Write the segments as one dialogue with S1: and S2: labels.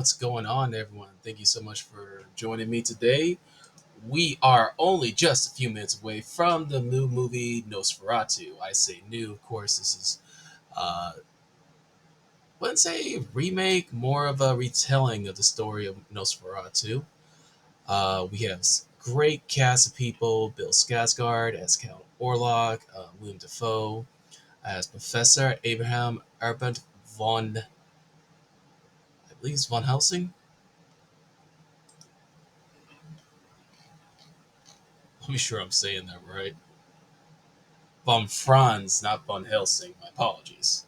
S1: what's going on, everyone? Thank you so much for joining me today. We are only just a few minutes away from the new movie Nosferatu. I say new, of course. This is, uh, wouldn't say remake, more of a retelling of the story of Nosferatu. We have great cast of people: Bill Skarsgård as Count Orlok, William Dafoe as Professor Abraham Erbert von, I believe it's von Helsing. Let me sure I'm saying that right. Von Franz, not Von Helsing. My apologies.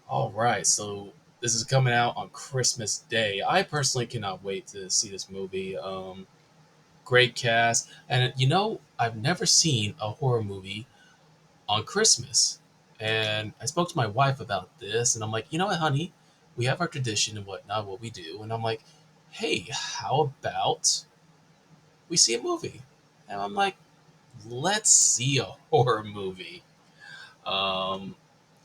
S1: All right, so this is coming out on Christmas Day. I personally cannot wait to see this movie. Great cast, and I've never seen a horror movie on Christmas. And I spoke to my wife about this, and I'm like, you know what, honey, we have our tradition and whatnot, what we do, and I'm like, hey, how about we see a movie? And I'm like, let's see a horror movie. Um,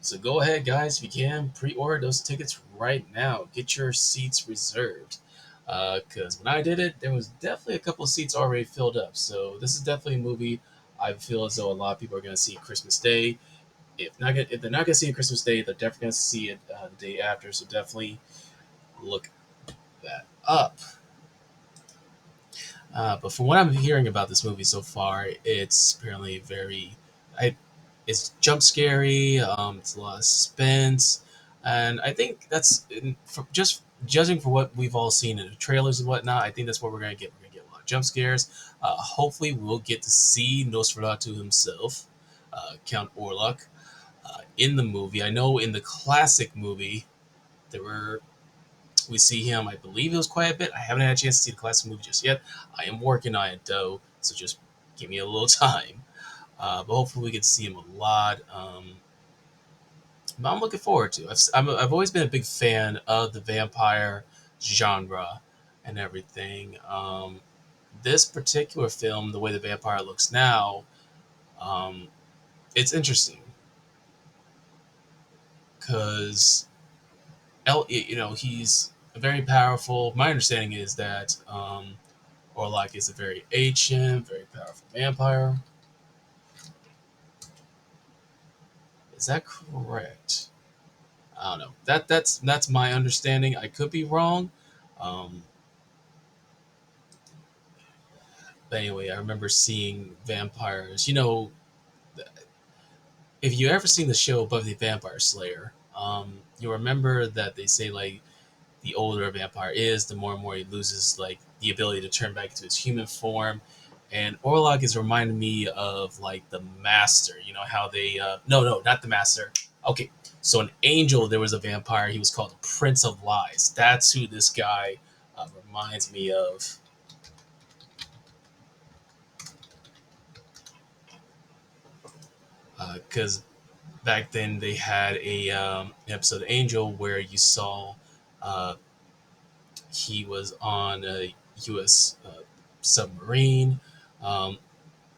S1: so go ahead, guys, if you can pre-order those tickets right now. Get your seats reserved. Because when I did it, there was definitely a couple of seats already filled up. So this is definitely a movie I feel as though a lot of people are going to see Christmas Day. If they're not going to see it Christmas Day, they're definitely going to see it the day after. So definitely look that up. But from what I'm hearing about this movie so far, it's apparently I, it's jump scary. It's a lot of suspense, and I think just judging for what we've all seen in the trailers and whatnot. I think that's what we're gonna get. We're gonna get a lot of jump scares. Hopefully, we'll get to see Nosferatu himself, Count Orlok, in the movie. I know in the classic movie there were we see him. I believe it was quite a bit. I haven't had a chance to see the classic movie just yet. I am working on it though, so just give me a little time. But hopefully we can see him a lot. But I'm looking forward to. I've always been a big fan of the vampire genre and everything. This particular film, the way the vampire looks now, um, it's interesting because he's very powerful. My understanding is that Orlok is a very ancient, very powerful vampire. Is that correct? I don't know. That's my understanding. I could be wrong. Um, but anyway, I remember seeing vampires. If you ever seen the show Buffy the Vampire Slayer, you remember that they say like the older a vampire is, the more and more he loses like the ability to turn back into his human form. And Orlok is reminding me of like the Master. You know how they no, not the Master. Okay, so in Angel there was a vampire. He was called the Prince of Lies. That's who this guy reminds me of. Because back then they had a episode of Angel where you saw uh, he was on a U.S. Submarine. Um,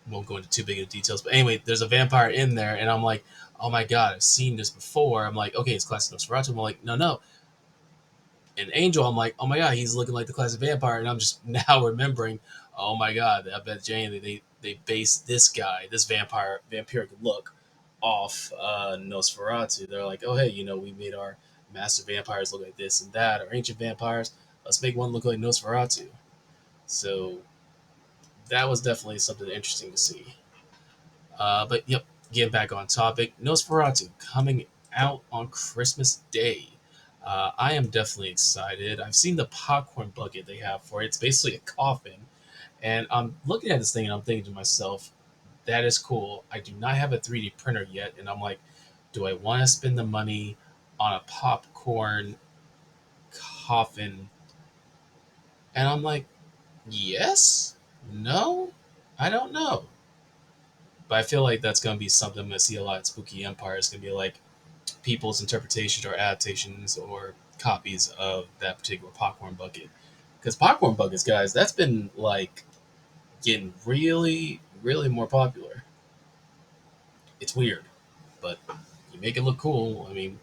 S1: won't go into too big of details, but anyway, there's a vampire in there, and I'm like, oh my god, I've seen this before. I'm like, okay, it's classic Nosferatu. I'm like, no, no. In Angel, I'm like, oh my god, he's looking like the classic vampire, and I'm just now remembering, oh my god, I bet Jane they based this guy, this vampiric look, off Nosferatu. They're like, oh hey, we made our master vampires look like this and that, or ancient vampires. Let's make one look like Nosferatu. So that was definitely something interesting to see. But yep, getting back on topic, Nosferatu coming out on Christmas Day. I am definitely excited. I've seen the popcorn bucket they have for it. It's basically a coffin. And I'm looking at this thing and I'm thinking to myself, that is cool. I do not have a 3D printer yet. And I'm like, do I want to spend the money on a popcorn coffin? And I'm like, yes? No? I don't know. But I feel like that's going to be something I'm going to see a lot at Spooky Empire. It's going to be like people's interpretations or adaptations or copies of that particular popcorn bucket. Because popcorn buckets, guys, that's been like getting really, really more popular. It's weird, but you make it look cool. I mean,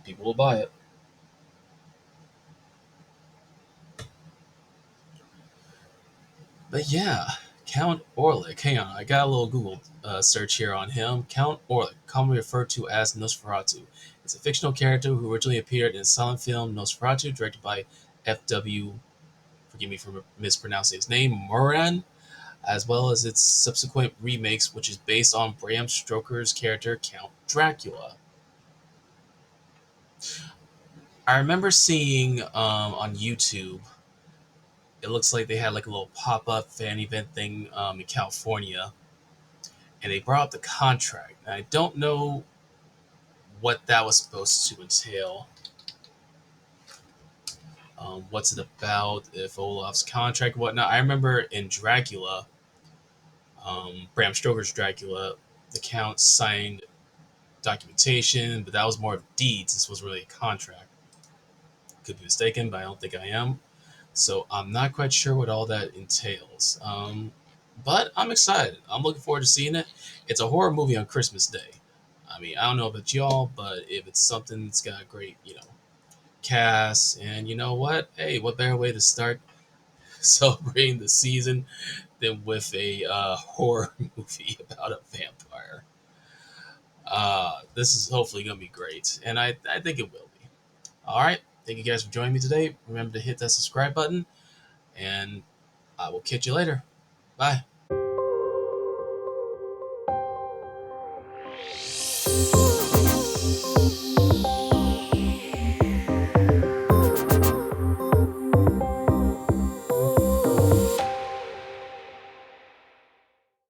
S1: people will buy it. But yeah, Count Orlik. Hang on, I got a little Google search here on him. Count Orlik, commonly referred to as Nosferatu, is a fictional character who originally appeared in the silent film Nosferatu, directed by F.W. Forgive me for mispronouncing his name, Moran, as well as its subsequent remakes, which is based on Bram Stoker's character Count Dracula. I remember seeing on YouTube, it looks like they had like a little pop up fan event thing in California, and they brought up the contract. And I don't know what that was supposed to entail. What's it about? If Olaf's contract, whatnot. I remember in Dracula, Bram Stoker's Dracula, the Count signed documentation, but that was more of deeds. This was really a contract. Could be mistaken, but I don't think I am. So I'm not quite sure what all that entails. But I'm excited. I'm looking forward to seeing it. It's a horror movie on Christmas Day. I mean, I don't know about y'all, but if it's something that's got a great, cast, and you know what? Hey, what better way to start celebrating the season than with a horror movie about a vampire? This is hopefully going to be great, and I think it will be. All right. Thank you guys for joining me today. Remember to hit that subscribe button, and I will catch you later. Bye.